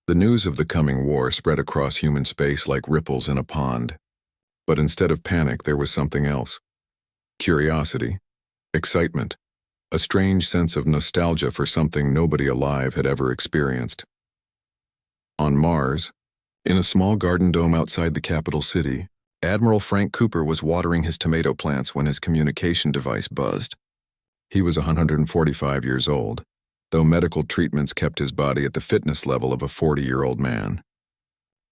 The news of the coming war spread across human space like ripples in a pond. But instead of panic, there was something else. Curiosity, excitement, a strange sense of nostalgia for something nobody alive had ever experienced. On Mars, in a small garden dome outside the capital city, Admiral Frank Cooper was watering his tomato plants when his communication device buzzed. He was 145 years old, though medical treatments kept his body at the fitness level of a 40-year-old man.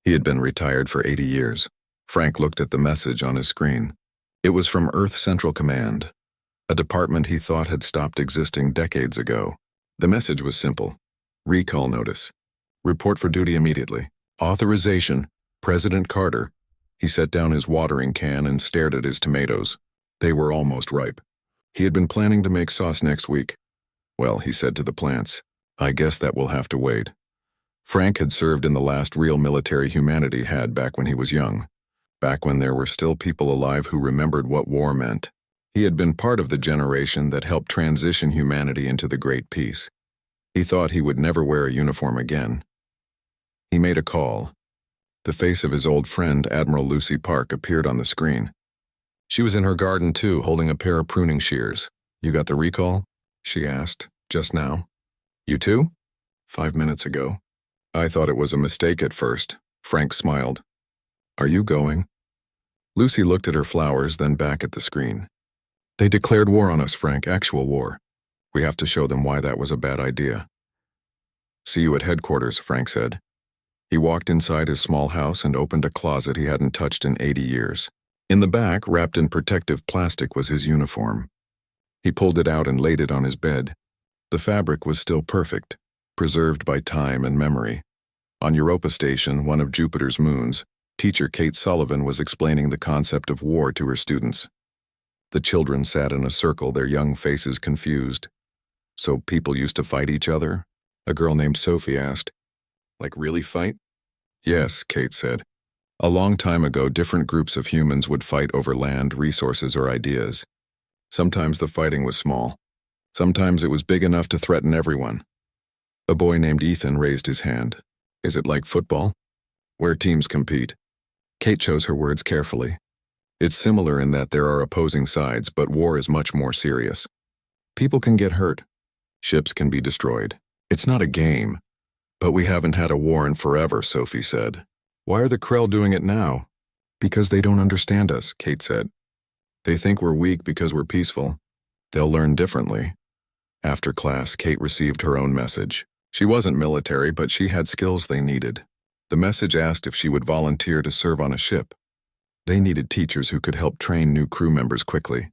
He had been retired for 80 years. Frank looked at the message on his screen. It was from Earth Central Command, a department he thought had stopped existing decades ago. The message was simple. Recall notice. Report for duty immediately. Authorization, President Carter. He set down his watering can and stared at his tomatoes. They were almost ripe. He had been planning to make sauce next week. Well, he said to the plants, I guess that will have to wait. Frank had served in the last real military humanity had back when he was young. Back when there were still people alive who remembered what war meant. He had been part of the generation that helped transition humanity into the Great Peace. He thought he would never wear a uniform again. He made a call. The face of his old friend, Admiral Lucy Park, appeared on the screen. She was in her garden too, holding a pair of pruning shears. You got the recall? She asked, just now. You too? 5 minutes ago. I thought it was a mistake at first. Frank smiled. Are you going? Lucy looked at her flowers, then back at the screen. They declared war on us, Frank, actual war. We have to show them why that was a bad idea. See you at headquarters, Frank said. He walked inside his small house and opened a closet he hadn't touched in 80 years. In the back, wrapped in protective plastic, was his uniform. He pulled it out and laid it on his bed. The fabric was still perfect, preserved by time and memory. On Europa Station, one of Jupiter's moons, teacher Kate Sullivan was explaining the concept of war to her students. The children sat in a circle, their young faces confused. So people used to fight each other? A girl named Sophie asked. Like really fight? Yes, Kate said. A long time ago, different groups of humans would fight over land, resources, or ideas. Sometimes the fighting was small. Sometimes it was big enough to threaten everyone. A boy named Ethan raised his hand. Is it like football? Where teams compete? Kate chose her words carefully. It's similar in that there are opposing sides, but war is much more serious. People can get hurt. Ships can be destroyed. It's not a game. But we haven't had a war in forever, Sophie said. Why are the Krell doing it now? Because they don't understand us, Kate said. They think we're weak because we're peaceful. They'll learn differently. After class, Kate received her own message. She wasn't military, but she had skills they needed. The message asked if she would volunteer to serve on a ship. They needed teachers who could help train new crew members quickly.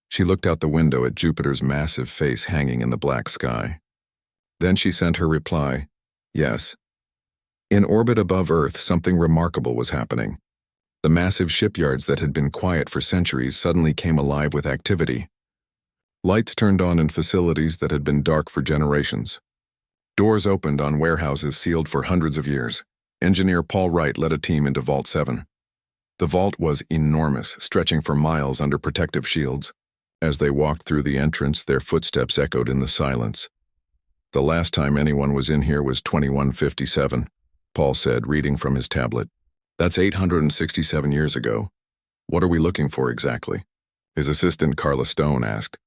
She looked out the window at Jupiter's massive face hanging in the black sky. Then she sent her reply, yes. In orbit above Earth, something remarkable was happening. The massive shipyards that had been quiet for centuries suddenly came alive with activity. Lights turned on in facilities that had been dark for generations. Doors opened on warehouses sealed for hundreds of years. Engineer Paul Wright led a team into Vault 7. The vault was enormous, stretching for miles under protective shields. As they walked through the entrance, their footsteps echoed in the silence. The last time anyone was in here was 2157, Paul said, reading from his tablet. That's 867 years ago. What are we looking for exactly? His assistant Carla Stone asked.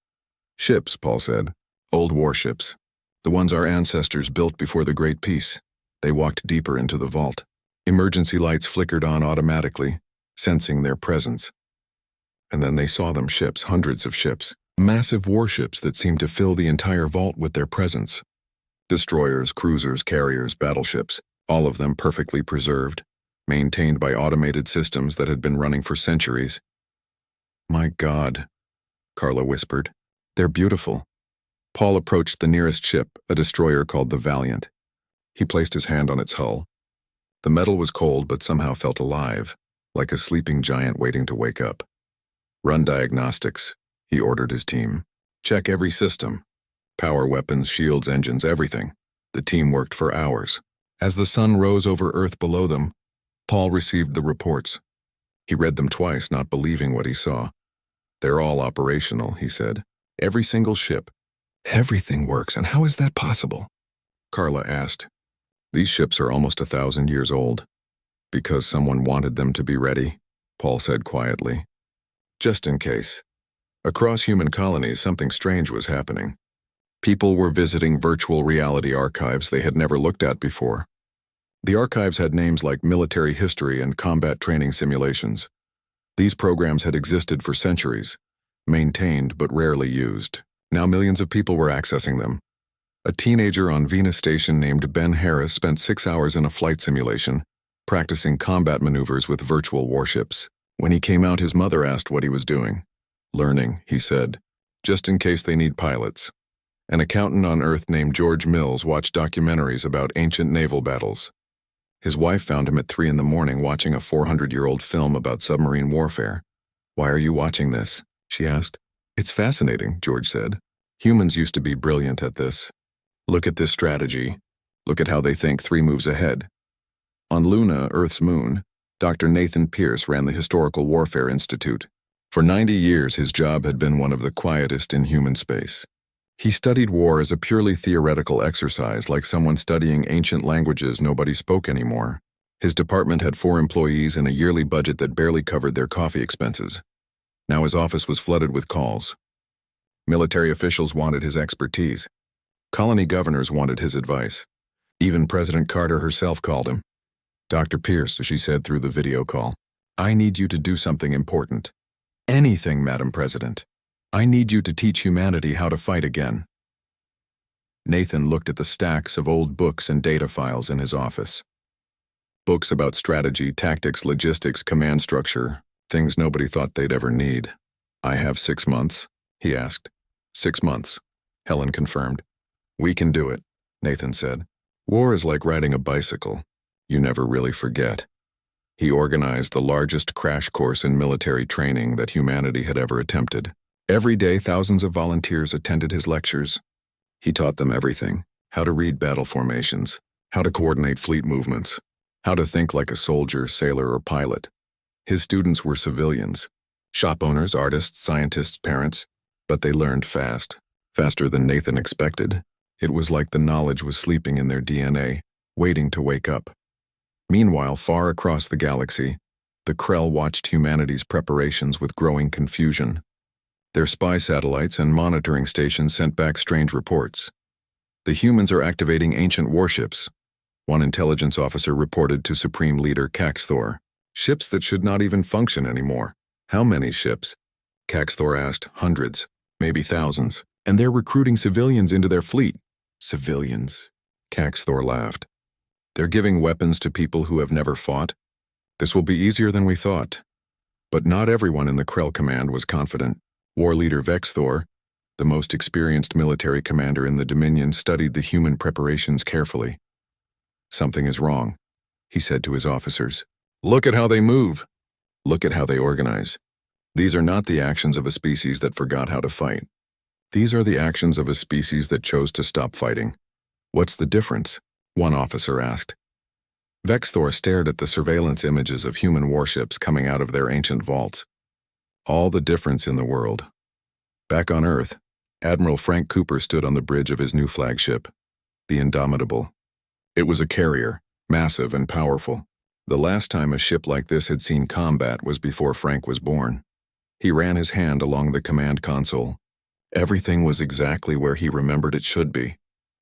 Ships, Paul said. Old warships. The ones our ancestors built before the Great Peace. They walked deeper into the vault. Emergency lights flickered on automatically, sensing their presence. And then they saw them, ships, hundreds of ships. Massive warships that seemed to fill the entire vault with their presence. Destroyers, cruisers, carriers, battleships, all of them perfectly preserved, maintained by automated systems that had been running for centuries. My God, Carla whispered. They're beautiful. Paul approached the nearest ship, a destroyer called the Valiant. He placed his hand on its hull. The metal was cold but somehow felt alive, like a sleeping giant waiting to wake up. Run diagnostics, he ordered his team. Check every system. Power, weapons, shields, engines, everything. The team worked for hours. As the sun rose over Earth below them, Paul received the reports. He read them twice, not believing what he saw. They're all operational, he said. Every single ship. Everything works, and how is that possible? Carla asked. These ships are almost 1,000 years old. Because someone wanted them to be ready, Paul said quietly. Just in case. Across human colonies, something strange was happening. People were visiting virtual reality archives they had never looked at before. The archives had names like military history and combat training simulations. These programs had existed for centuries, maintained but rarely used. Now millions of people were accessing them. A teenager on Venus Station named Ben Harris spent 6 hours in a flight simulation, practicing combat maneuvers with virtual warships. When he came out, his mother asked what he was doing. Learning, he said, just in case they need pilots. An accountant on Earth named George Mills watched documentaries about ancient naval battles. His wife found him at 3 in the morning watching a 400-year-old film about submarine warfare. Why are you watching this? She asked. It's fascinating, George said. Humans used to be brilliant at this. Look at this strategy. Look at how they think 3 moves ahead. On Luna, Earth's moon, Dr. Nathan Pierce ran the Historical Warfare Institute. For 90 years, his job had been one of the quietest in human space. He studied war as a purely theoretical exercise, like someone studying ancient languages nobody spoke anymore. His department had 4 employees and a yearly budget that barely covered their coffee expenses. Now his office was flooded with calls. Military officials wanted his expertise. Colony governors wanted his advice. Even President Carter herself called him. Dr. Pierce, she said through the video call, I need you to do something important. Anything, Madam President. I need you to teach humanity how to fight again. Nathan looked at the stacks of old books and data files in his office. Books about strategy, tactics, logistics, command structure, things nobody thought they'd ever need. I have 6 months, he asked. 6 months, Helen confirmed. We can do it, Nathan said. War is like riding a bicycle. You never really forget. He organized the largest crash course in military training that humanity had ever attempted. Every day, thousands of volunteers attended his lectures. He taught them everything: how to read battle formations, how to coordinate fleet movements, how to think like a soldier, sailor, or pilot. His students were civilians, shop owners, artists, scientists, parents, but they learned fast, faster than Nathan expected. It was like the knowledge was sleeping in their DNA, waiting to wake up. Meanwhile, far across the galaxy, the Krell watched humanity's preparations with growing confusion. Their spy satellites and monitoring stations sent back strange reports. The humans are activating ancient warships, one intelligence officer reported to Supreme Leader Caxthor. Ships that should not even function anymore. How many ships? Caxthor asked. Hundreds, maybe thousands. And they're recruiting civilians into their fleet. Civilians? Caxthor laughed. They're giving weapons to people who have never fought. This will be easier than we thought. But not everyone in the Krell command was confident. War leader Vexthor, the most experienced military commander in the Dominion, studied the human preparations carefully. Something is wrong, he said to his officers. Look at how they move. Look at how they organize. These are not the actions of a species that forgot how to fight. These are the actions of a species that chose to stop fighting. What's the difference? One officer asked. Vexthor stared at the surveillance images of human warships coming out of their ancient vaults. All the difference in the world. Back on Earth, Admiral Frank Cooper stood on the bridge of his new flagship, the Indomitable. It was a carrier, massive and powerful. The last time a ship like this had seen combat was before Frank was born. He ran his hand along the command console. Everything was exactly where he remembered it should be.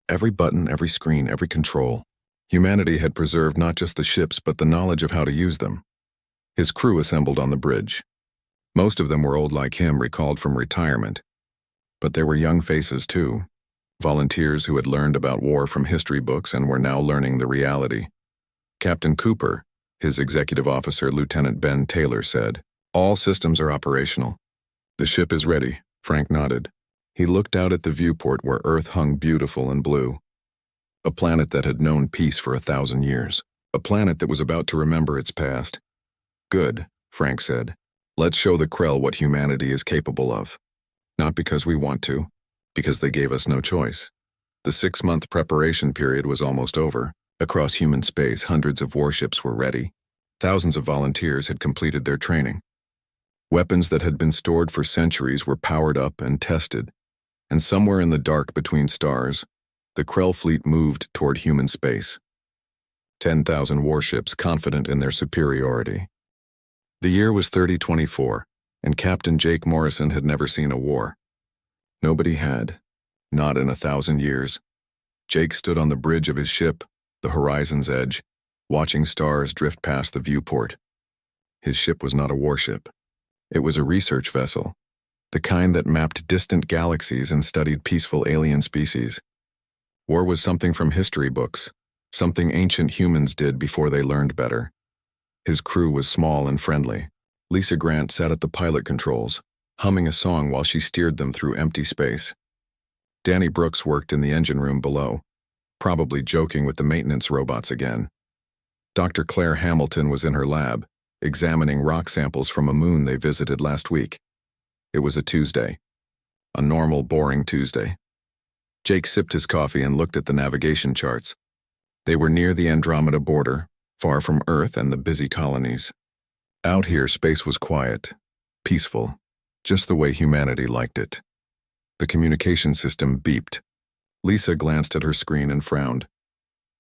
Every button, every screen, every control. Humanity had preserved not just the ships, but the knowledge of how to use them. His crew assembled on the bridge. Most of them were old like him, recalled from retirement. But there were young faces too. Volunteers who had learned about war from history books and were now learning the reality. Captain Cooper, his executive officer, Lieutenant Ben Taylor, said, All systems are operational. The ship is ready, Frank nodded. He looked out at the viewport where Earth hung beautiful and blue. A planet that had known peace for 1,000 years. A planet that was about to remember its past. Good, Frank said. Let's show the Krell what humanity is capable of. Not because we want to, because they gave us no choice. The 6-month preparation period was almost over. Across human space, hundreds of warships were ready. Thousands of volunteers had completed their training. Weapons that had been stored for centuries were powered up and tested. And somewhere in the dark between stars, the Krell fleet moved toward human space. 10,000 warships confident in their superiority. The year was 3024, and Captain Jake Morrison had never seen a war. Nobody had. Not in 1,000 years. Jake stood on the bridge of his ship, the horizon's edge, watching stars drift past the viewport. His ship was not a warship. It was a research vessel, the kind that mapped distant galaxies and studied peaceful alien species. War was something from history books, something ancient humans did before they learned better. His crew was small and friendly. Lisa Grant sat at the pilot controls, humming a song while she steered them through empty space. Danny Brooks worked in the engine room below, probably joking with the maintenance robots again. Dr. Claire Hamilton was in her lab, examining rock samples from a moon they visited last week. It was a Tuesday. A normal, boring Tuesday. Jake sipped his coffee and looked at the navigation charts. They were near the Andromeda border, far from Earth and the busy colonies. Out here, space was quiet, peaceful, just the way humanity liked it. The communication system beeped. Lisa glanced at her screen and frowned.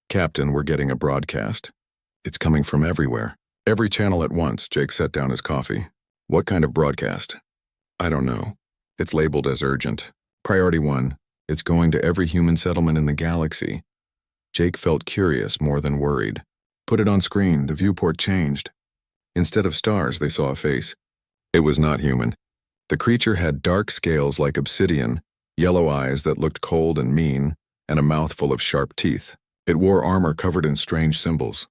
"Captain, we're getting a broadcast. It's coming from everywhere. Every channel at once." Jake set down his coffee. "What kind of broadcast?" "I don't know. It's labeled as urgent. Priority 1. It's going to every human settlement in the galaxy." Jake felt curious more than worried. "Put it on screen." The viewport changed. Instead of stars, they saw a face. It was not human. The creature had dark scales like obsidian, yellow eyes that looked cold and mean, and a mouth full of sharp teeth. It wore armor covered in strange symbols.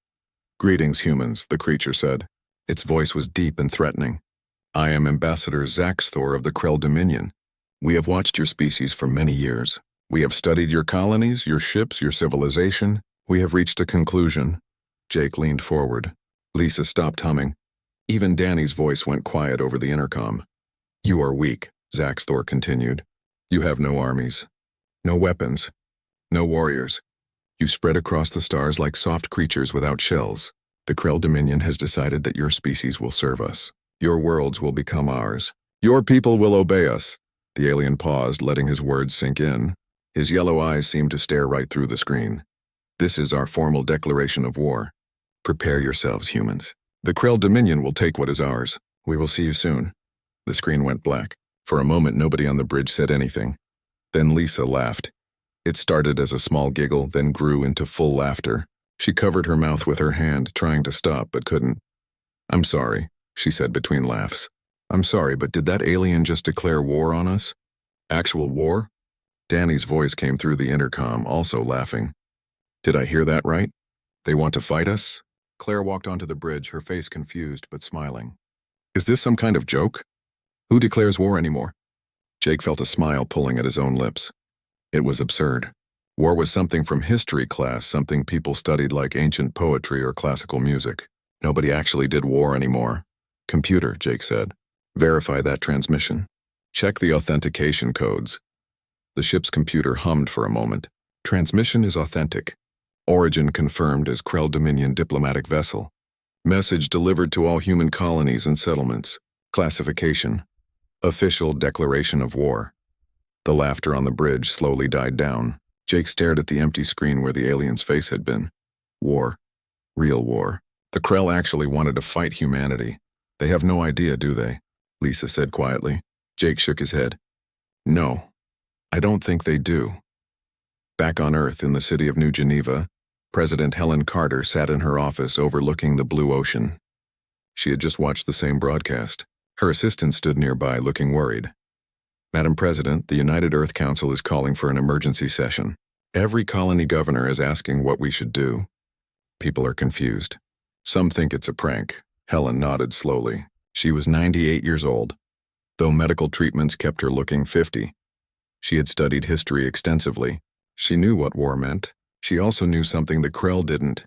"Greetings, humans," the creature said. Its voice was deep and threatening. "I am Ambassador Zaxthor of the Krell Dominion. We have watched your species for many years. We have studied your colonies, your ships, your civilization. We have reached a conclusion." Jake leaned forward. Lisa stopped humming. Even Danny's voice went quiet over the intercom. "You are weak," Zaxthor continued. "You have no armies, no weapons, no warriors. You spread across the stars like soft creatures without shells. The Krell Dominion has decided that your species will serve us. Your worlds will become ours. Your people will obey us." The alien paused, letting his words sink in. His yellow eyes seemed to stare right through the screen. "This is our formal declaration of war. Prepare yourselves, humans. The Krell Dominion will take what is ours. We will see you soon." The screen went black. For a moment, nobody on the bridge said anything. Then Lisa laughed. It started as a small giggle, then grew into full laughter. She covered her mouth with her hand, trying to stop, but couldn't. "I'm sorry," she said between laughs. "I'm sorry, but did that alien just declare war on us?" "Actual war?" Danny's voice came through the intercom, also laughing. "Did I hear that right? They want to fight us?" Claire walked onto the bridge, her face confused but smiling. "Is this some kind of joke? Who declares war anymore?" Jake felt a smile pulling at his own lips. It was absurd. War was something from history class, something people studied like ancient poetry or classical music. Nobody actually did war anymore. "Computer," Jake said. "Verify that transmission. Check the authentication codes." The ship's computer hummed for a moment. "Transmission is authentic. Origin confirmed as Krell Dominion diplomatic vessel. Message delivered to all human colonies and settlements. Classification. Official declaration of war." The laughter on the bridge slowly died down. Jake stared at the empty screen where the alien's face had been. War. Real war. The Krell actually wanted to fight humanity. They have no idea, do they? Lisa said quietly. Jake shook his head. No, I don't think they do. Back on Earth in the city of New Geneva, President Helen Carter sat in her office overlooking the blue ocean. She had just watched the same broadcast. Her assistant stood nearby looking worried. Madam President, the United Earth Council is calling for an emergency session. Every colony governor is asking what we should do. People are confused. Some think it's a prank. Helen nodded slowly. She was 98 years old. Though medical treatments kept her looking 50. She had studied history extensively. She knew what war meant. She also knew something the Krell didn't.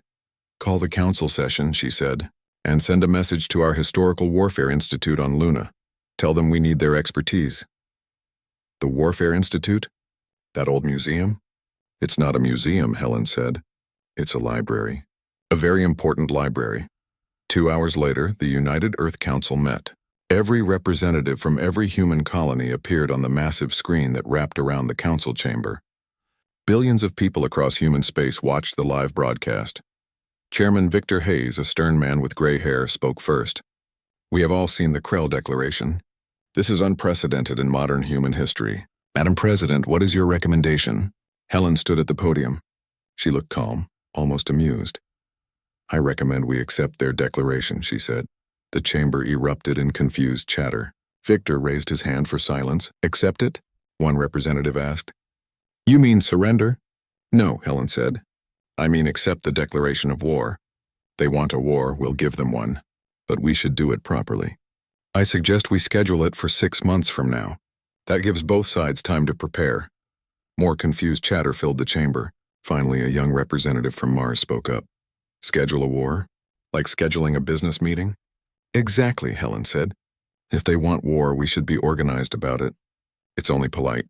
Call the council session, she said, and send a message to our Historical Warfare Institute on Luna. Tell them we need their expertise. The Warfare Institute? That old museum? It's not a museum, Helen said. It's a library. A very important library. 2 hours later, the United Earth Council met. Every representative from every human colony appeared on the massive screen that wrapped around the council chamber. Billions of people across human space watched the live broadcast. Chairman Victor Hayes, a stern man with gray hair, spoke first. We have all seen the Krell Declaration. This is unprecedented in modern human history. Madam President, what is your recommendation? Helen stood at the podium. She looked calm, almost amused. I recommend we accept their declaration, she said. The chamber erupted in confused chatter. Victor raised his hand for silence. Accept it? One representative asked. You mean surrender? No, Helen said. I mean accept the declaration of war. They want a war, we'll give them one. But we should do it properly. I suggest we schedule it for 6 months from now. That gives both sides time to prepare. More confused chatter filled the chamber. Finally, a young representative from Mars spoke up. Schedule a war? Like scheduling a business meeting? Exactly, Helen said. If they want war, we should be organized about it. It's only polite.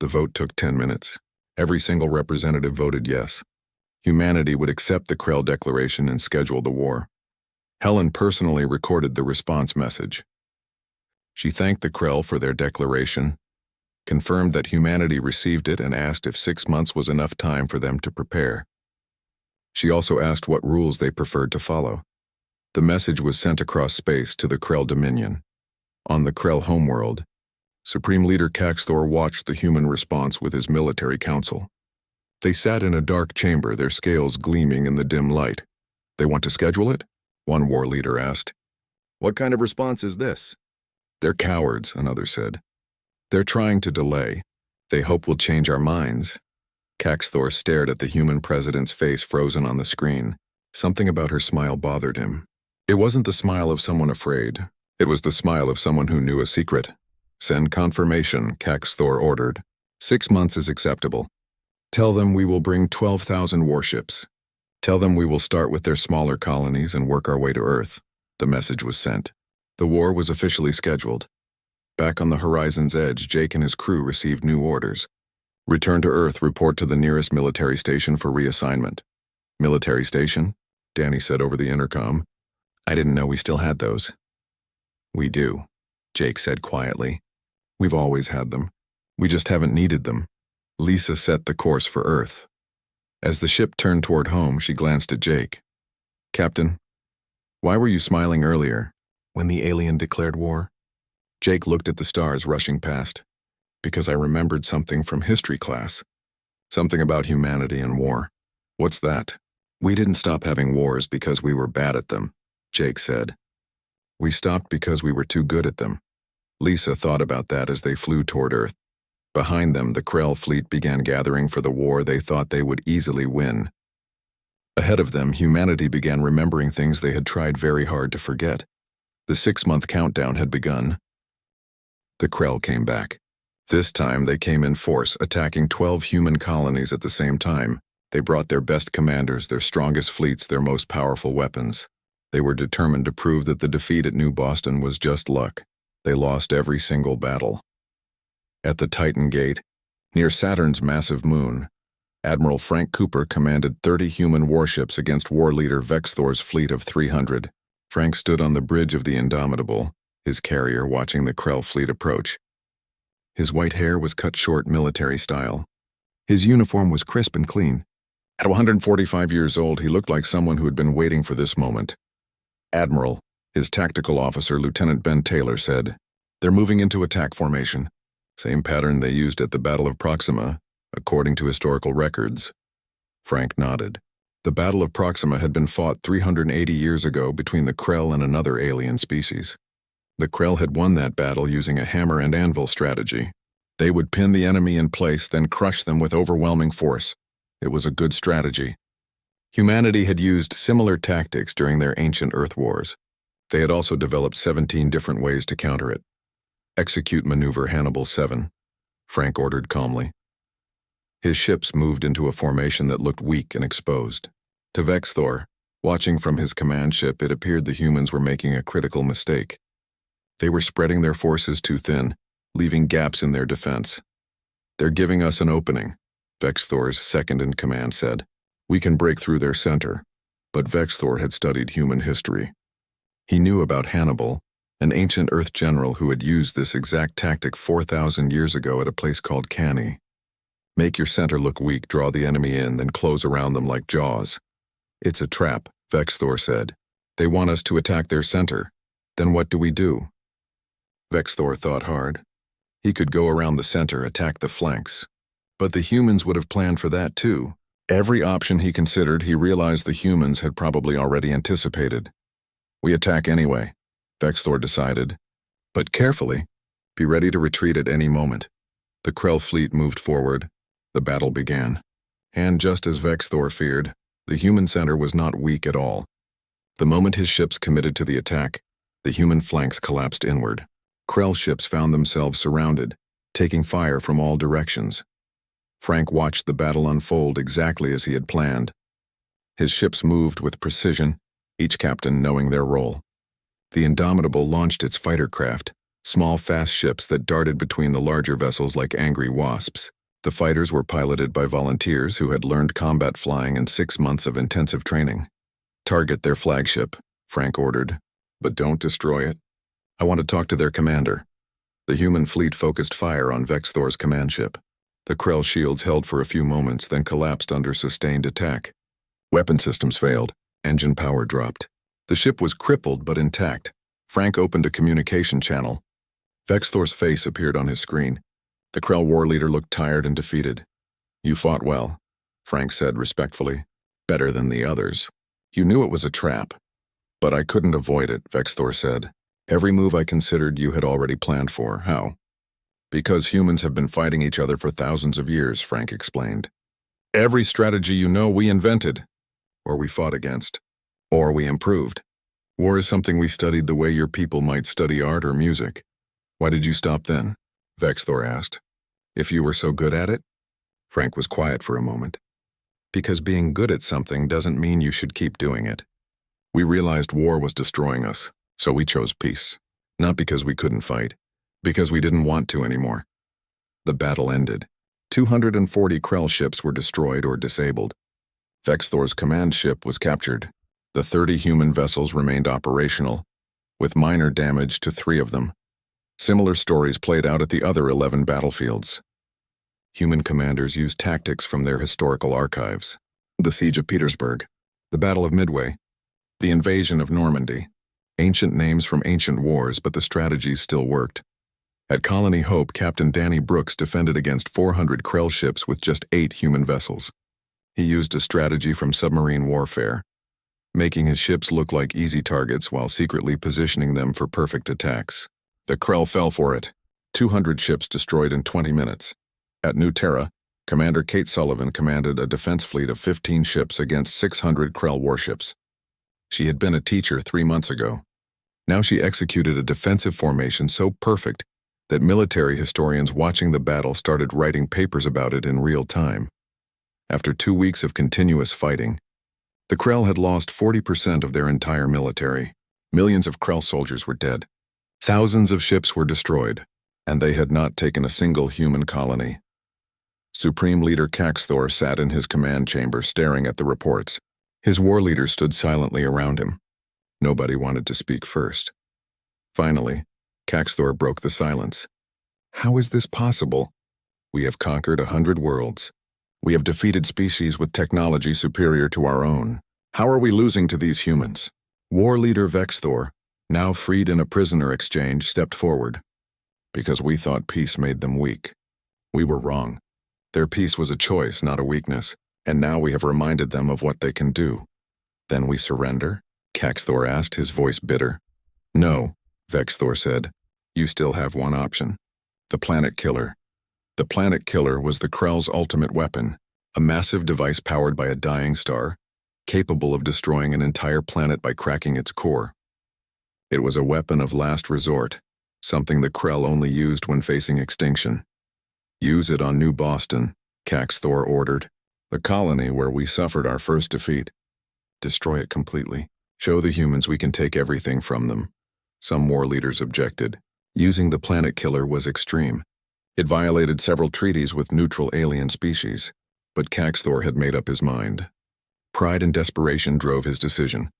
The vote took 10 minutes. Every single representative voted yes. Humanity would accept the Krell Declaration and schedule the war. Helen personally recorded the response message. She thanked the Krell for their declaration, confirmed that humanity received it, and asked if 6 months was enough time for them to prepare. She also asked what rules they preferred to follow. The message was sent across space to the Krell Dominion. On the Krell homeworld, Supreme Leader Caxthor watched the human response with his military council. They sat in a dark chamber, their scales gleaming in the dim light. They want to schedule it? One war leader asked. What kind of response is this? They're cowards, another said. They're trying to delay. They hope we'll change our minds. Caxthor stared at the human president's face frozen on the screen. Something about her smile bothered him. It wasn't the smile of someone afraid. It was the smile of someone who knew a secret. Send confirmation, Caxthor ordered. 6 months is acceptable. Tell them we will bring 12,000 warships. Tell them we will start with their smaller colonies and work our way to Earth. The message was sent. The war was officially scheduled. Back on the horizon's edge, Jake and his crew received new orders. Return to Earth, report to the nearest military station for reassignment. Military station? Danny said over the intercom. I didn't know we still had those. We do, Jake said quietly. We've always had them. We just haven't needed them. Lisa set the course for Earth. As the ship turned toward home, she glanced at Jake. Captain, why were you smiling earlier, when the alien declared war? Jake looked at the stars rushing past. Because I remembered something from history class. Something about humanity and war. What's that? We didn't stop having wars because we were bad at them, Jake said. We stopped because we were too good at them. Lisa thought about that as they flew toward Earth. Behind them, the Krell fleet began gathering for the war they thought they would easily win. Ahead of them, humanity began remembering things they had tried very hard to forget. The 6-month countdown had begun. The Krell came back. This time, they came in force, attacking 12 human colonies at the same time. They brought their best commanders, their strongest fleets, their most powerful weapons. They were determined to prove that the defeat at New Boston was just luck. They lost every single battle. At the Titan Gate, near Saturn's massive moon, Admiral Frank Cooper commanded 30 human warships against war leader Vexthor's fleet of 300. Frank stood on the bridge of the Indomitable, his carrier watching the Krell fleet approach. His white hair was cut short military style. His uniform was crisp and clean. At 145 years old, he looked like someone who had been waiting for this moment. Admiral, his tactical officer, Lieutenant Ben Taylor, said, They're moving into attack formation. Same pattern they used at the Battle of Proxima, according to historical records. Frank nodded. The Battle of Proxima had been fought 380 years ago between the Krell and another alien species. The Krell had won that battle using a hammer and anvil strategy. They would pin the enemy in place, then crush them with overwhelming force. It was a good strategy. Humanity had used similar tactics during their ancient Earth wars. They had also developed 17 different ways to counter it. Execute Maneuver Hannibal 7, Frank ordered calmly. His ships moved into a formation that looked weak and exposed. To Vexthor, watching from his command ship, it appeared the humans were making a critical mistake. They were spreading their forces too thin, leaving gaps in their defense. They're giving us an opening, Vexthor's second-in-command said. We can break through their center. But Vexthor had studied human history. He knew about Hannibal, an ancient Earth general who had used this exact tactic 4,000 years ago at a place called Canny. Make your center look weak, draw the enemy in, then close around them like jaws. It's a trap, Vexthor said. They want us to attack their center. Then what do we do? Vexthor thought hard. He could go around the center, attack the flanks. But the humans would have planned for that too. Every option he considered, he realized the humans had probably already anticipated. We attack anyway, Vexthor decided. But carefully. Be ready to retreat at any moment. The Krell fleet moved forward. The battle began. And just as Vexthor feared, the human center was not weak at all. The moment his ships committed to the attack, the human flanks collapsed inward. Krell ships found themselves surrounded, taking fire from all directions. Frank watched the battle unfold exactly as he had planned. His ships moved with precision, each captain knowing their role. The Indomitable launched its fighter craft, small fast ships that darted between the larger vessels like angry wasps. The fighters were piloted by volunteers who had learned combat flying in 6 months of intensive training. Target their flagship, Frank ordered, but don't destroy it. I want to talk to their commander. The human fleet focused fire on Vexthor's command ship. The Krell shields held for a few moments, then collapsed under sustained attack. Weapon systems failed. Engine power dropped. The ship was crippled but intact. Frank opened a communication channel. Vexthor's face appeared on his screen. The Krell war leader looked tired and defeated. You fought well, Frank said respectfully. Better than the others. You knew it was a trap. But I couldn't avoid it, Vexthor said. Every move I considered you had already planned for. How? Because humans have been fighting each other for thousands of years, Frank explained. Every strategy you know we invented. Or we fought against. Or we improved. War is something we studied the way your people might study art or music. Why did you stop then? Vexthor asked. If you were so good at it? Frank was quiet for a moment. Because being good at something doesn't mean you should keep doing it. We realized war was destroying us, so we chose peace. Not because we couldn't fight, because we didn't want to anymore. The battle ended. 240 Krell ships were destroyed or disabled. Vexthor's command ship was captured. The 30 human vessels remained operational, with minor damage to 3 of them. Similar stories played out at the other 11 battlefields. Human commanders used tactics from their historical archives. The Siege of Petersburg, the Battle of Midway, the invasion of Normandy. Ancient names from ancient wars, but the strategies still worked. At Colony Hope, Captain Danny Brooks defended against 400 Krell ships with just 8 human vessels. He used a strategy from submarine warfare, making his ships look like easy targets while secretly positioning them for perfect attacks. The Krell fell for it. 200 ships destroyed in 20 minutes. At New Terra, Commander Kate Sullivan commanded a defense fleet of 15 ships against 600 Krell warships. She had been a teacher 3 months ago. Now she executed a defensive formation so perfect that military historians watching the battle started writing papers about it in real time. After 2 weeks of continuous fighting, the Krell had lost 40% of their entire military. Millions of Krell soldiers were dead. Thousands of ships were destroyed, and they had not taken a single human colony. Supreme Leader Caxthor sat in his command chamber staring at the reports. His war leaders stood silently around him. Nobody wanted to speak first. Finally, Caxthor broke the silence. How is this possible? We have conquered 100 worlds. We have defeated species with technology superior to our own. How are we losing to these humans? War leader Vexthor, now freed in a prisoner exchange, stepped forward. Because we thought peace made them weak. We were wrong. Their peace was a choice, not a weakness, and now we have reminded them of what they can do. Then we surrender? Caxthor asked, his voice bitter. No, Vexthor said. You still have one option. The Planet Killer. The Planet Killer was the Krell's ultimate weapon, a massive device powered by a dying star, capable of destroying an entire planet by cracking its core. It was a weapon of last resort, something the Krell only used when facing extinction. Use it on New Boston, Caxthor ordered, the colony where we suffered our first defeat. Destroy it completely. Show the humans we can take everything from them. Some war leaders objected. Using the Planet Killer was extreme. It violated several treaties with neutral alien species, but Caxthor had made up his mind. Pride and desperation drove his decision.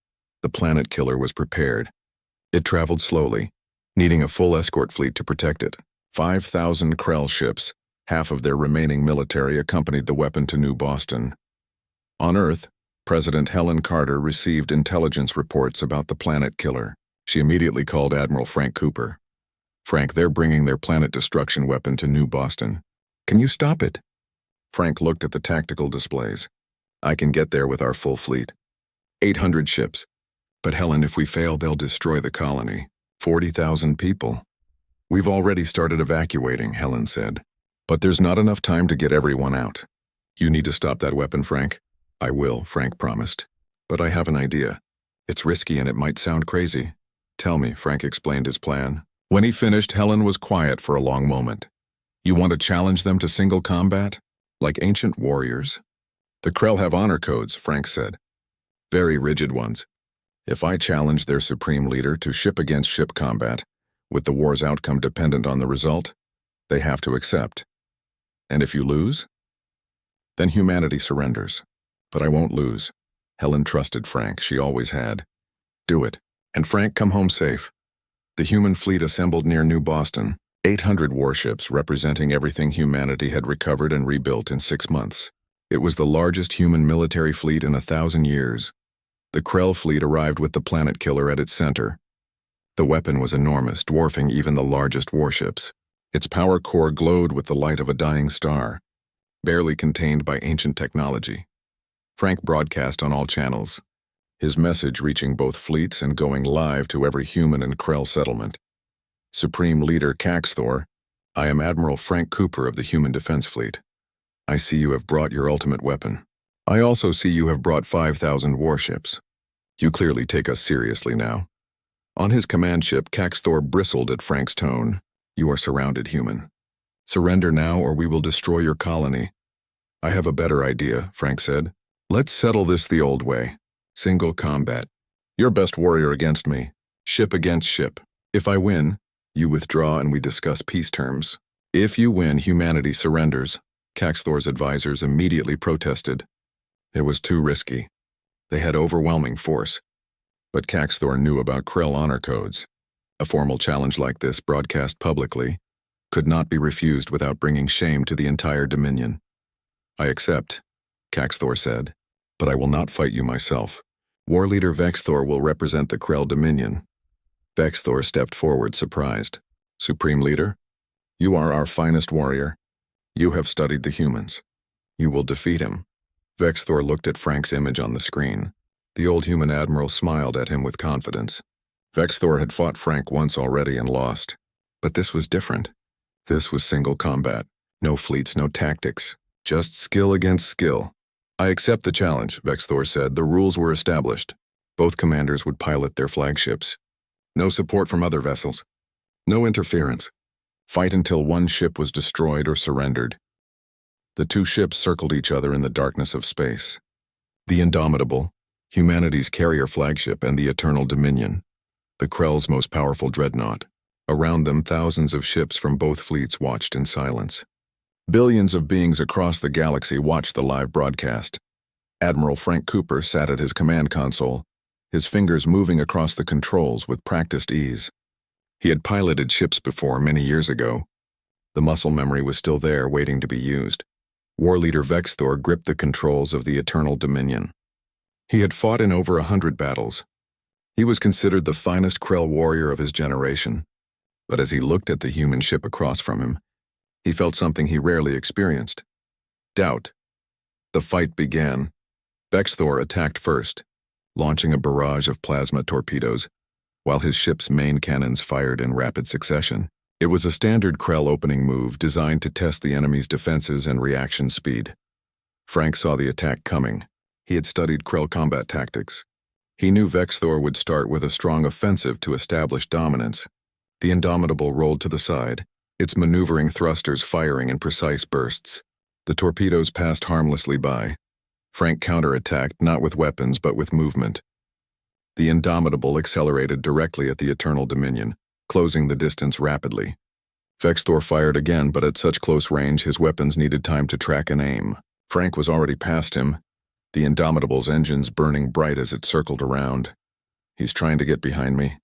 The Planet Killer was prepared. It traveled slowly, needing a full escort fleet to protect it. 5,000 Krell ships, half of their remaining military, accompanied the weapon to New Boston. On Earth, President Helen Carter received intelligence reports about the planet killer. She immediately called Admiral Frank Cooper. Frank, they're bringing their planet destruction weapon to New Boston. Can you stop it? Frank looked at the tactical displays. I can get there with our full fleet. 800 ships. But Helen, if we fail, they'll destroy the colony. 40,000 people. We've already started evacuating, Helen said. But there's not enough time to get everyone out. You need to stop that weapon, Frank. I will, Frank promised. But I have an idea. It's risky and it might sound crazy. Tell me, Frank explained his plan. When he finished, Helen was quiet for a long moment. You want to challenge them to single combat? Like ancient warriors? The Krell have honor codes, Frank said. Very rigid ones. If I challenge their supreme leader to ship-against-ship combat, with the war's outcome dependent on the result, they have to accept. And if you lose? Then humanity surrenders. But I won't lose. Helen trusted Frank, she always had. Do it. And Frank, come home safe. The human fleet assembled near New Boston, 800 warships representing everything humanity had recovered and rebuilt in 6 months. It was the largest human military fleet in 1,000 years. The Krell fleet arrived with the planet killer at its center. The weapon was enormous, dwarfing even the largest warships. Its power core glowed with the light of a dying star, barely contained by ancient technology. Frank broadcast on all channels, his message reaching both fleets and going live to every human and Krell settlement. Supreme Leader Caxthor, I am Admiral Frank Cooper of the Human Defense Fleet. I see you have brought your ultimate weapon. I also see you have brought 5,000 warships. You clearly take us seriously now. On his command ship, Caxthor bristled at Frank's tone. You are surrounded, human. Surrender now or we will destroy your colony. I have a better idea, Frank said. Let's settle this the old way. Single combat. Your best warrior against me. Ship against ship. If I win, you withdraw and we discuss peace terms. If you win, humanity surrenders. Caxthor's advisors immediately protested. It was too risky. They had overwhelming force. But Caxthor knew about Krell honor codes. A formal challenge like this, broadcast publicly, could not be refused without bringing shame to the entire Dominion. I accept, Caxthor said, but I will not fight you myself. War Leader Vexthor will represent the Krell Dominion. Vexthor stepped forward, surprised. Supreme Leader, you are our finest warrior. You have studied the humans. You will defeat him. Vexthor looked at Frank's image on the screen. The old human admiral smiled at him with confidence. Vexthor had fought Frank once already and lost. But this was different. This was single combat. No fleets, no tactics. Just skill against skill. I accept the challenge, Vexthor said. The rules were established. Both commanders would pilot their flagships. No support from other vessels. No interference. Fight until one ship was destroyed or surrendered. The two ships circled each other in the darkness of space. The Indomitable, humanity's carrier flagship, and the Eternal Dominion, the Krell's most powerful dreadnought. Around them, thousands of ships from both fleets watched in silence. Billions of beings across the galaxy watched the live broadcast. Admiral Frank Cooper sat at his command console, his fingers moving across the controls with practiced ease. He had piloted ships before many years ago. The muscle memory was still there, waiting to be used. War Leader Vexthor gripped the controls of the Eternal Dominion. He had fought in over 100 battles. He was considered the finest Krell warrior of his generation. But as he looked at the human ship across from him, he felt something he rarely experienced. Doubt. The fight began. Vexthor attacked first, launching a barrage of plasma torpedoes, while his ship's main cannons fired in rapid succession. It was a standard Krell opening move designed to test the enemy's defenses and reaction speed. Frank saw the attack coming. He had studied Krell combat tactics. He knew Vexthor would start with a strong offensive to establish dominance. The Indomitable rolled to the side, its maneuvering thrusters firing in precise bursts. The torpedoes passed harmlessly by. Frank counterattacked not with weapons but with movement. The Indomitable accelerated directly at the Eternal Dominion, closing the distance rapidly. Vexthor fired again, but at such close range his weapons needed time to track and aim. Frank was already past him, the Indomitable's engines burning bright as it circled around. He's trying to get behind me,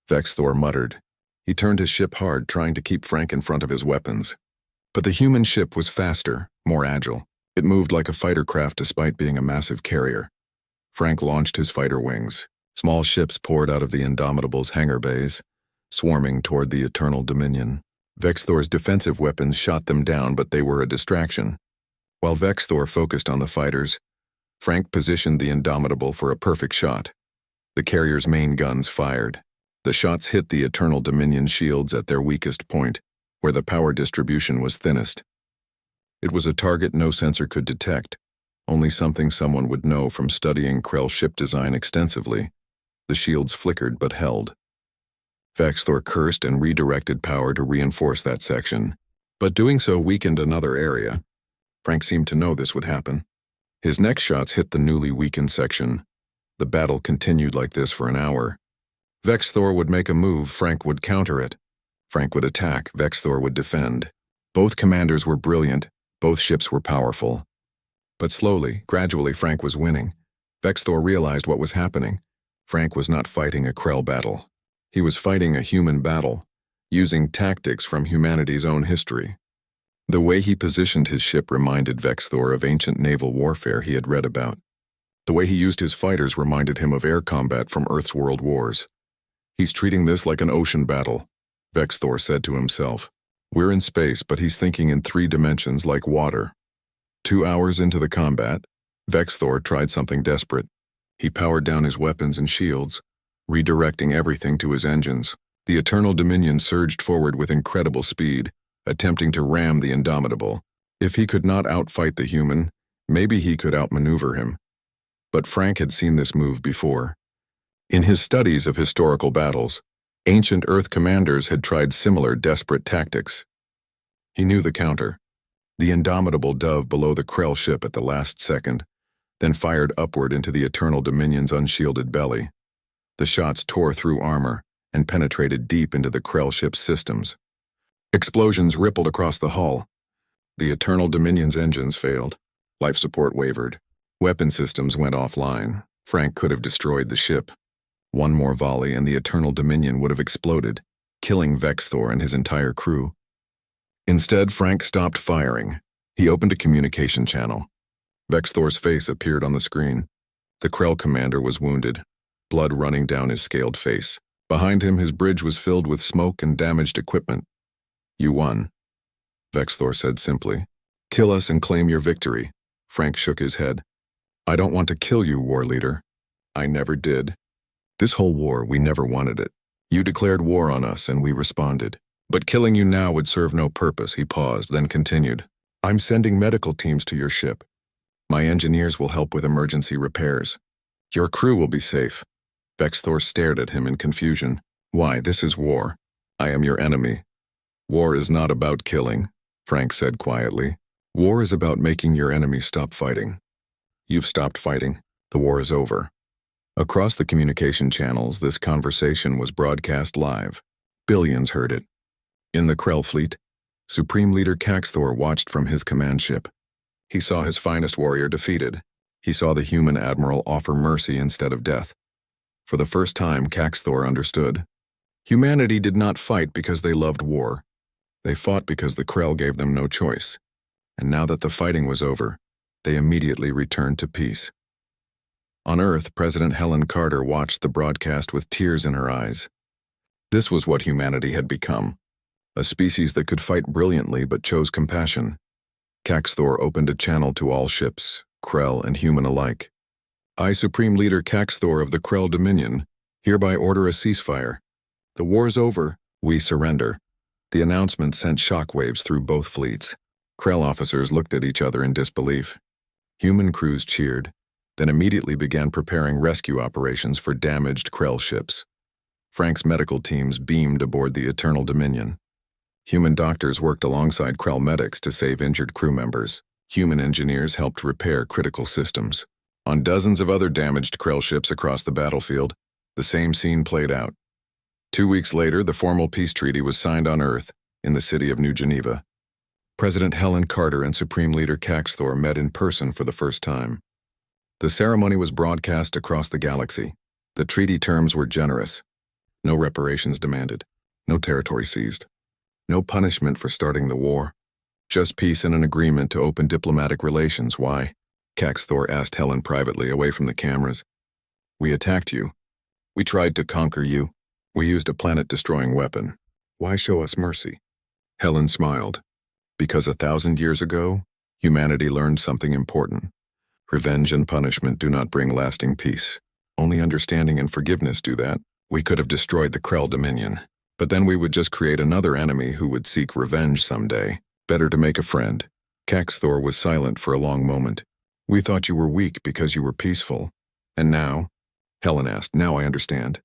Vexthor muttered. He turned his ship hard, trying to keep Frank in front of his weapons. But the human ship was faster, more agile. It moved like a fighter craft despite being a massive carrier. Frank launched his fighter wings. Small ships poured out of the Indomitable's hangar bays, swarming toward the Eternal Dominion. Vexthor's defensive weapons shot them down, but they were a distraction. While Vexthor focused on the fighters, Frank positioned the Indomitable for a perfect shot. The carrier's main guns fired. The shots hit the Eternal Dominion shields at their weakest point, where the power distribution was thinnest. It was a target no sensor could detect, only something someone would know from studying Krell ship design extensively. The shields flickered but held. Vexthor cursed and redirected power to reinforce that section, but doing so weakened another area. Frank seemed to know this would happen. His next shots hit the newly weakened section. The battle continued like this for an hour. Vexthor would make a move, Frank would counter it. Frank would attack, Vexthor would defend. Both commanders were brilliant, both ships were powerful. But slowly, gradually, Frank was winning. Vexthor realized what was happening. Frank was not fighting a Krell battle. He was fighting a human battle, using tactics from humanity's own history. The way he positioned his ship reminded Vexthor of ancient naval warfare he had read about. The way he used his fighters reminded him of air combat from Earth's world wars. He's treating this like an ocean battle, Vexthor said to himself. We're in space, but he's thinking in 3 dimensions like water. 2 hours into the combat, Vexthor tried something desperate. He powered down his weapons and shields, redirecting everything to his engines. The Eternal Dominion surged forward with incredible speed, attempting to ram the Indomitable. If he could not outfight the human, maybe he could outmaneuver him. But Frank had seen this move before. In his studies of historical battles, ancient Earth commanders had tried similar desperate tactics. He knew the counter. The Indomitable dove below the Krell ship at the last second, then fired upward into the Eternal Dominion's unshielded belly. The shots tore through armor and penetrated deep into the Krell ship's systems. Explosions rippled across the hull. The Eternal Dominion's engines failed. Life support wavered. Weapon systems went offline. Frank could have destroyed the ship. One more volley and the Eternal Dominion would have exploded, killing Vexthor and his entire crew. Instead, Frank stopped firing. He opened a communication channel. Vexthor's face appeared on the screen. The Krell commander was wounded, blood running down his scaled face. Behind him, his bridge was filled with smoke and damaged equipment. You won, Vexthor said simply. Kill us and claim your victory. Frank shook his head. I don't want to kill you, war leader. I never did. This whole war, we never wanted it. You declared war on us and we responded. But killing you now would serve no purpose, he paused, then continued. I'm sending medical teams to your ship. My engineers will help with emergency repairs. Your crew will be safe. Vexthor stared at him in confusion. Why, this is war. I am your enemy. War is not about killing, Frank said quietly. War is about making your enemy stop fighting. You've stopped fighting. The war is over. Across the communication channels, this conversation was broadcast live. Billions heard it. In the Krell fleet, Supreme Leader Caxthor watched from his command ship. He saw his finest warrior defeated. He saw the human admiral offer mercy instead of death. For the first time, Caxthor understood. Humanity did not fight because they loved war. They fought because the Krell gave them no choice. And now that the fighting was over, they immediately returned to peace. On Earth, President Helen Carter watched the broadcast with tears in her eyes. This was what humanity had become. A species that could fight brilliantly but chose compassion. Caxthor opened a channel to all ships, Krell and human alike. I, Supreme Leader Caxthor of the Krell Dominion, hereby order a ceasefire. The war's over, we surrender. The announcement sent shockwaves through both fleets. Krell officers looked at each other in disbelief. Human crews cheered, then immediately began preparing rescue operations for damaged Krell ships. Frank's medical teams beamed aboard the Eternal Dominion. Human doctors worked alongside Krell medics to save injured crew members. Human engineers helped repair critical systems. On dozens of other damaged Krell ships across the battlefield, the same scene played out. 2 weeks later, the formal peace treaty was signed on Earth, in the city of New Geneva. President Helen Carter and Supreme Leader Caxthor met in person for the first time. The ceremony was broadcast across the galaxy. The treaty terms were generous. No reparations demanded. No territory seized. No punishment for starting the war. Just peace and an agreement to open diplomatic relations. Why? Caxthor asked Helen privately, away from the cameras. We attacked you. We tried to conquer you. We used a planet-destroying weapon. Why show us mercy? Helen smiled. Because 1,000 years ago, humanity learned something important. Revenge and punishment do not bring lasting peace. Only understanding and forgiveness do that. We could have destroyed the Krell Dominion, but then we would just create another enemy who would seek revenge someday. Better to make a friend. Caxthor was silent for a long moment. We thought you were weak because you were peaceful. And now? Helen asked. Now I understand.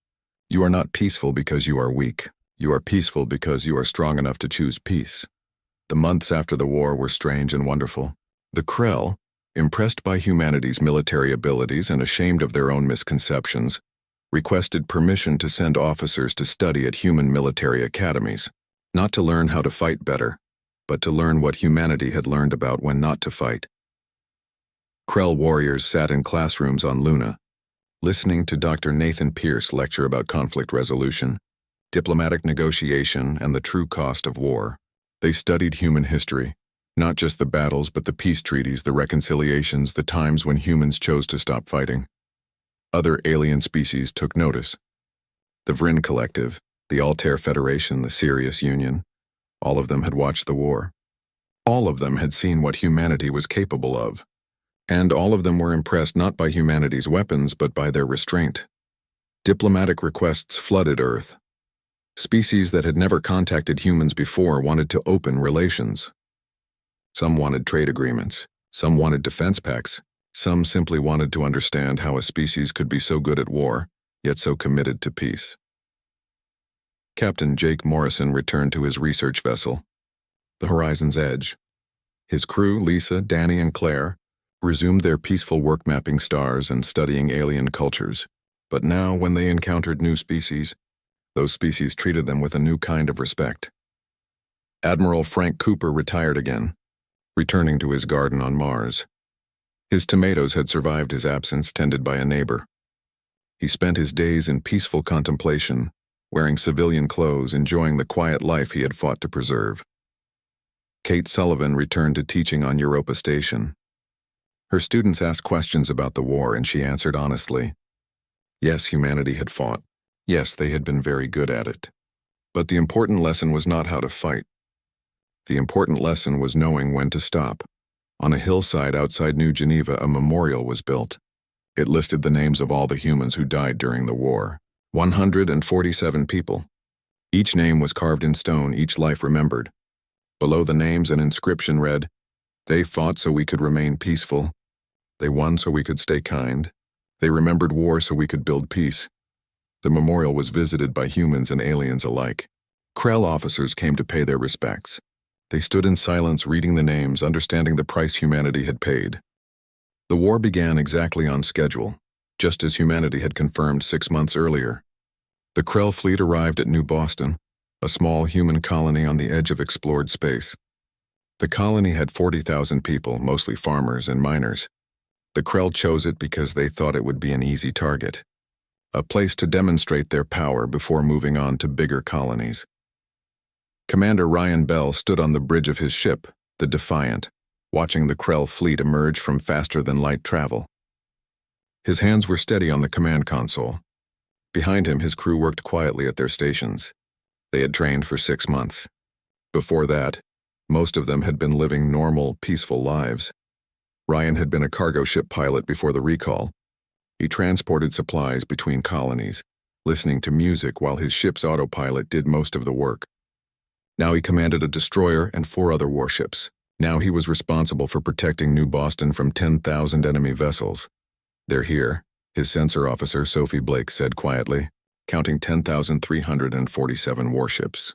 You are not peaceful because you are weak. You are peaceful because you are strong enough to choose peace. The months after the war were strange and wonderful. The Krell, impressed by humanity's military abilities and ashamed of their own misconceptions, requested permission to send officers to study at human military academies, not to learn how to fight better, but to learn what humanity had learned about when not to fight. Krell warriors sat in classrooms on Luna, listening to Dr. Nathan Pierce lecture about conflict resolution, diplomatic negotiation, and the true cost of war. They studied human history, not just the battles but the peace treaties, the reconciliations, the times when humans chose to stop fighting. Other alien species took notice. The Vryn Collective, the Altair Federation, the Sirius Union, all of them had watched the war. All of them had seen what humanity was capable of. And all of them were impressed not by humanity's weapons but by their restraint. Diplomatic requests flooded Earth. Species that had never contacted humans before wanted to open relations. Some wanted trade agreements, some wanted defense pacts, some simply wanted to understand how a species could be so good at war, yet so committed to peace. Captain Jake Morrison returned to his research vessel, the Horizon's Edge. His crew, Lisa, Danny, and Claire, resumed their peaceful work mapping stars and studying alien cultures. But now, when they encountered new species, those species treated them with a new kind of respect. Admiral Frank Cooper retired again, returning to his garden on Mars. His tomatoes had survived his absence, tended by a neighbor. He spent his days in peaceful contemplation, wearing civilian clothes, enjoying the quiet life he had fought to preserve. Kate Sullivan returned to teaching on Europa Station. Her students asked questions about the war, and she answered honestly. Yes, humanity had fought. Yes, they had been very good at it. But the important lesson was not how to fight. The important lesson was knowing when to stop. On a hillside outside New Geneva, a memorial was built. It listed the names of all the humans who died during the war. 147 people. Each name was carved in stone, each life remembered. Below the names, an inscription read, "They fought so we could remain peaceful. They won so we could stay kind. They remembered war so we could build peace." The memorial was visited by humans and aliens alike. Krell officers came to pay their respects. They stood in silence, reading the names, understanding the price humanity had paid. The war began exactly on schedule, just as humanity had confirmed 6 months earlier. The Krell fleet arrived at New Boston, a small human colony on the edge of explored space. The colony had 40,000 people, mostly farmers and miners. The Krell chose it because they thought it would be an easy target, a place to demonstrate their power before moving on to bigger colonies. Commander Ryan Bell stood on the bridge of his ship, the Defiant, watching the Krell fleet emerge from faster-than-light travel. His hands were steady on the command console. Behind him, his crew worked quietly at their stations. They had trained for 6 months. Before that, most of them had been living normal, peaceful lives. Ryan had been a cargo ship pilot before the recall. He transported supplies between colonies, listening to music while his ship's autopilot did most of the work. Now he commanded a destroyer and 4 other warships. Now he was responsible for protecting New Boston from 10,000 enemy vessels. "They're here," his sensor officer Sophie Blake said quietly, counting 10,347 warships.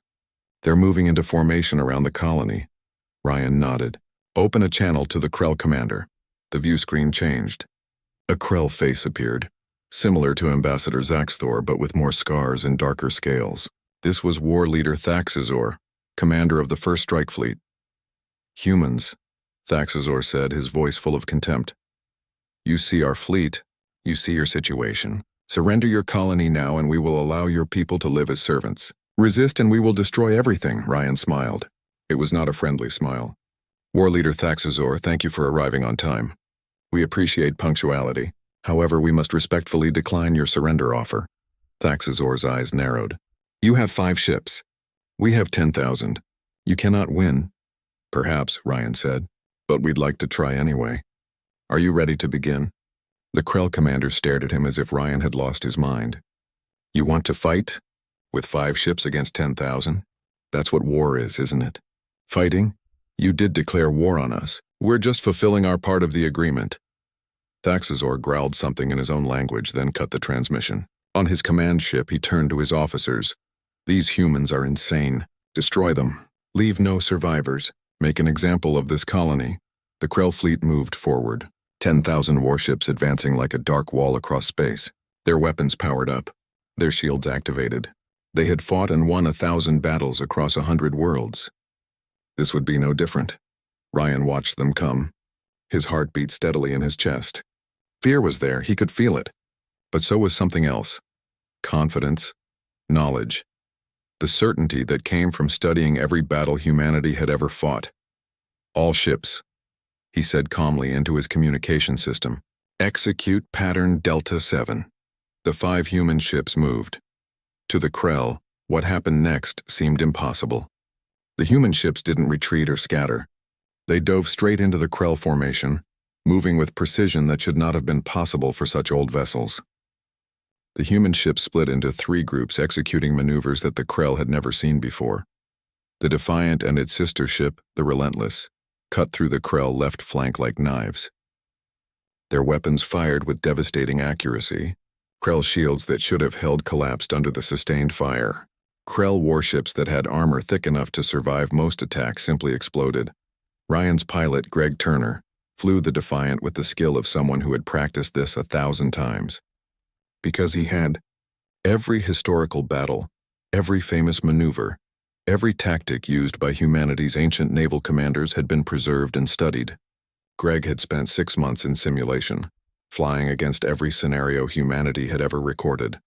"They're moving into formation around the colony." Ryan nodded. "Open a channel to the Krell commander." The view screen changed. A Krell face appeared, similar to Ambassador Zaxthor but with more scars and darker scales. This was War Leader Thaxazor, commander of the First Strike Fleet. "Humans," Thaxazor said, his voice full of contempt. "You see our fleet. You see your situation. Surrender your colony now and we will allow your people to live as servants. Resist and we will destroy everything," Ryan smiled. It was not a friendly smile. "War Leader Thaxazor, thank you for arriving on time. We appreciate punctuality. However, we must respectfully decline your surrender offer. Thaxazor's eyes narrowed. You have 5 ships. We have 10,000. You cannot win. Perhaps, Ryan said, but we'd like to try anyway. Are you ready to begin? The Krell commander stared at him as if Ryan had lost his mind. You want to fight? With 5 ships against 10,000? That's what war is, isn't it? Fighting? You did declare war on us. We're just fulfilling our part of the agreement. Thaxazor growled something in his own language, then cut the transmission. On his command ship, he turned to his officers. These humans are insane. Destroy them. Leave no survivors. Make an example of this colony. The Krell fleet moved forward, 10,000 warships advancing like a dark wall across space. Their weapons powered up, their shields activated. They had fought and won 1,000 battles across 100 worlds. This would be no different. Ryan watched them come. His heart beat steadily in his chest. Fear was there, he could feel it. But so was something else. Confidence, knowledge. The certainty that came from studying every battle humanity had ever fought. All ships, he said calmly into his communication system. Execute pattern Delta 7. The 5 human ships moved. To the Krell, what happened next seemed impossible. The human ships didn't retreat or scatter. They dove straight into the Krell formation, moving with precision that should not have been possible for such old vessels. The human ships split into 3 groups executing maneuvers that the Krell had never seen before. The Defiant and its sister ship, the Relentless, cut through the Krell left flank like knives. Their weapons fired with devastating accuracy. Krell shields that should have held collapsed under the sustained fire. Krell warships that had armor thick enough to survive most attacks simply exploded. Ryan's pilot, Greg Turner, flew the Defiant with the skill of someone who had practiced this 1,000 times. Because he had. Every historical battle, every famous maneuver, every tactic used by humanity's ancient naval commanders had been preserved and studied. Greg had spent 6 months in simulation, flying against every scenario humanity had ever recorded.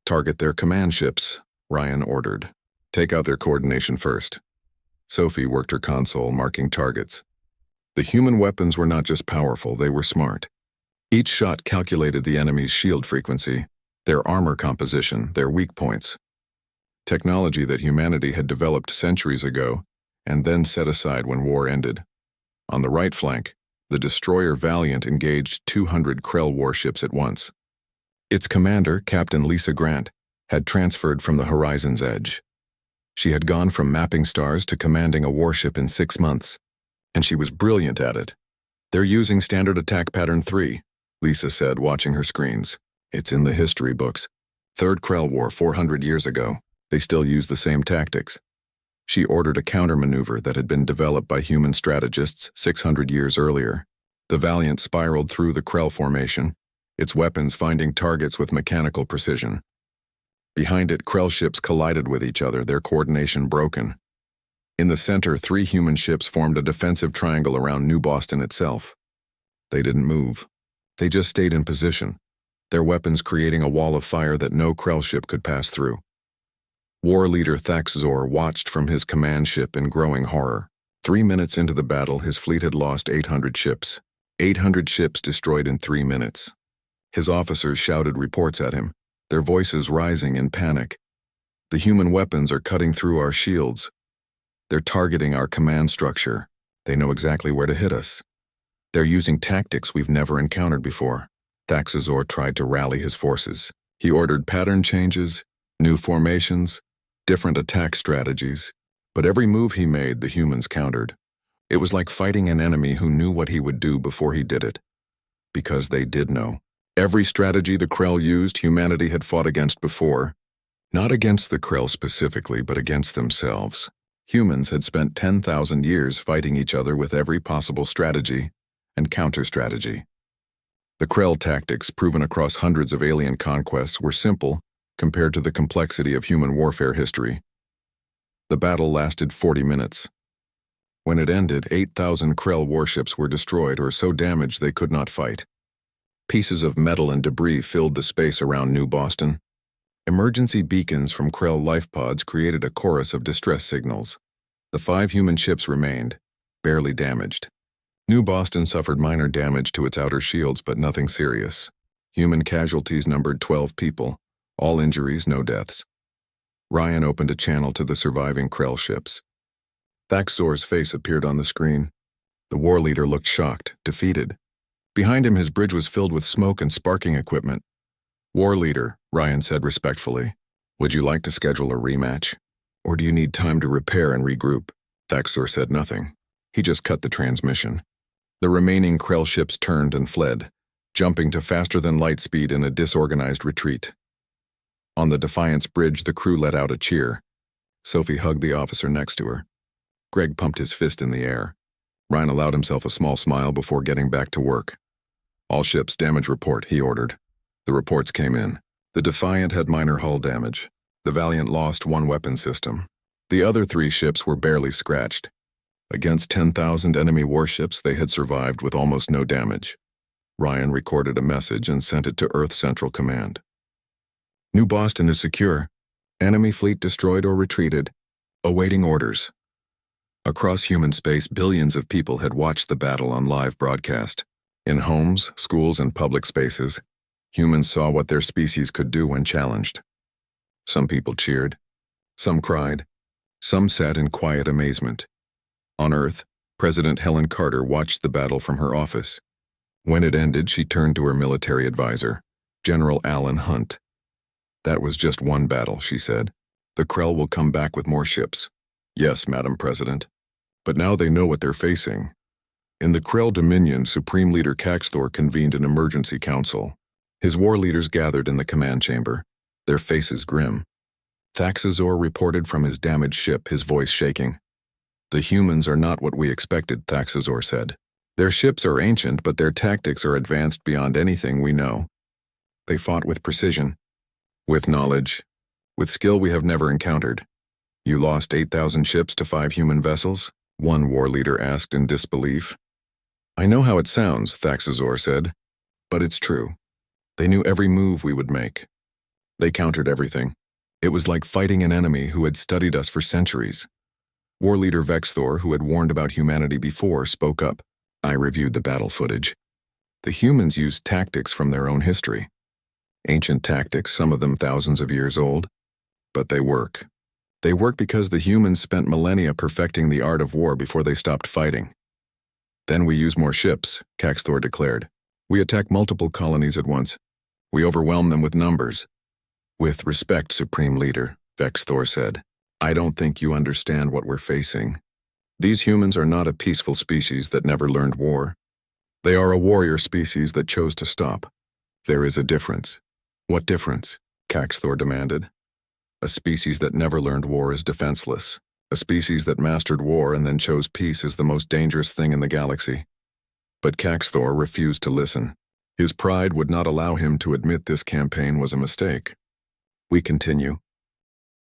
Target their command ships, Ryan ordered. Take out their coordination first. Sophie worked her console, marking targets. The human weapons were not just powerful, they were smart. Each shot calculated the enemy's shield frequency, their armor composition, their weak points. Technology that humanity had developed centuries ago and then set aside when war ended. On the right flank, the destroyer Valiant engaged 200 Krell warships at once. Its commander, Captain Lisa Grant, had transferred from the horizon's edge. She had gone from mapping stars to commanding a warship in 6 months, and she was brilliant at it. They're using Standard Attack Pattern 3, Lisa said, watching her screens. It's in the history books. 3rd Krell War 400 years ago. They still use the same tactics. She ordered a countermaneuver that had been developed by human strategists 600 years earlier. The Valiant spiraled through the Krell formation, its weapons finding targets with mechanical precision. Behind it, Krell ships collided with each other, their coordination broken. In the center, 3 human ships formed a defensive triangle around New Boston itself. They didn't move. They just stayed in position, their weapons creating a wall of fire that no Krell ship could pass through. War leader Thaxazor watched from his command ship in growing horror. 3 minutes into the battle, his fleet had lost 800 ships. 800 ships destroyed in 3 minutes. His officers shouted reports at him, their voices rising in panic. The human weapons are cutting through our shields. They're targeting our command structure. They know exactly where to hit us. They're using tactics we've never encountered before. Thaxazor tried to rally his forces. He ordered pattern changes, new formations, different attack strategies, but every move he made, the humans countered. It was like fighting an enemy who knew what he would do before he did it. Because they did know. Every strategy the Krell used, humanity had fought against before. Not against the Krell specifically, but against themselves. Humans had spent 10,000 years fighting each other with every possible strategy and counter-strategy. The Krell tactics, proven across hundreds of alien conquests, were simple compared to the complexity of human warfare history. The battle lasted 40 minutes. When it ended, 8,000 Krell warships were destroyed or so damaged they could not fight. Pieces of metal and debris filled the space around New Boston. Emergency beacons from Krell life pods created a chorus of distress signals. The 5 human ships remained, barely damaged. New Boston suffered minor damage to its outer shields, but nothing serious. Human casualties numbered 12 people, all injuries, no deaths. Ryan opened a channel to the surviving Krell ships. Thaxor's face appeared on the screen. The war leader looked shocked, defeated. Behind him, his bridge was filled with smoke and sparking equipment. War leader, Ryan said respectfully, would you like to schedule a rematch? Or do you need time to repair and regroup? Thaxor said nothing. He just cut the transmission. The remaining Krell ships turned and fled, jumping to faster-than-light speed in a disorganized retreat. On the Defiance bridge, the crew let out a cheer. Sophie hugged the officer next to her. Greg pumped his fist in the air. Ryan allowed himself a small smile before getting back to work. All ships damage report, he ordered. The reports came in. The Defiant had minor hull damage. The Valiant lost one weapon system. The other 3 ships were barely scratched. Against 10,000 enemy warships, they had survived with almost no damage. Ryan recorded a message and sent it to Earth Central Command. New Boston is secure. Enemy fleet destroyed or retreated. Awaiting orders. Across human space, billions of people had watched the battle on live broadcast. In homes, schools, and public spaces, humans saw what their species could do when challenged. Some people cheered. Some cried. Some sat in quiet amazement. On Earth, President Helen Carter watched the battle from her office. When it ended, she turned to her military advisor, General Alan Hunt. That was just one battle, she said. The Krell will come back with more ships. Yes, Madam President. But now they know what they're facing. In the Krell Dominion, Supreme Leader Caxthor convened an emergency council. His war leaders gathered in the command chamber, their faces grim. Thaxazor reported from his damaged ship, his voice shaking. The humans are not what we expected, Thaxazor said. Their ships are ancient, but their tactics are advanced beyond anything we know. They fought with precision, with knowledge, with skill we have never encountered. You lost 8,000 ships to 5 human vessels? One war leader asked in disbelief. I know how it sounds, Thaxazor said, but it's true. They knew every move we would make. They countered everything. It was like fighting an enemy who had studied us for centuries. War leader Vexthor, who had warned about humanity before, spoke up. I reviewed the battle footage. The humans used tactics from their own history. Ancient tactics, some of them thousands of years old. But they work. They work because the humans spent millennia perfecting the art of war before they stopped fighting. Then we use more ships, Caxthor declared. We attack multiple colonies at once. We overwhelm them with numbers. With respect, Supreme Leader, Vexthor said, I don't think you understand what we're facing. These humans are not a peaceful species that never learned war. They are a warrior species that chose to stop. There is a difference. What difference? Caxthor demanded. A species that never learned war is defenseless. A species that mastered war and then chose peace is the most dangerous thing in the galaxy. But Caxthor refused to listen. His pride would not allow him to admit this campaign was a mistake. We continue.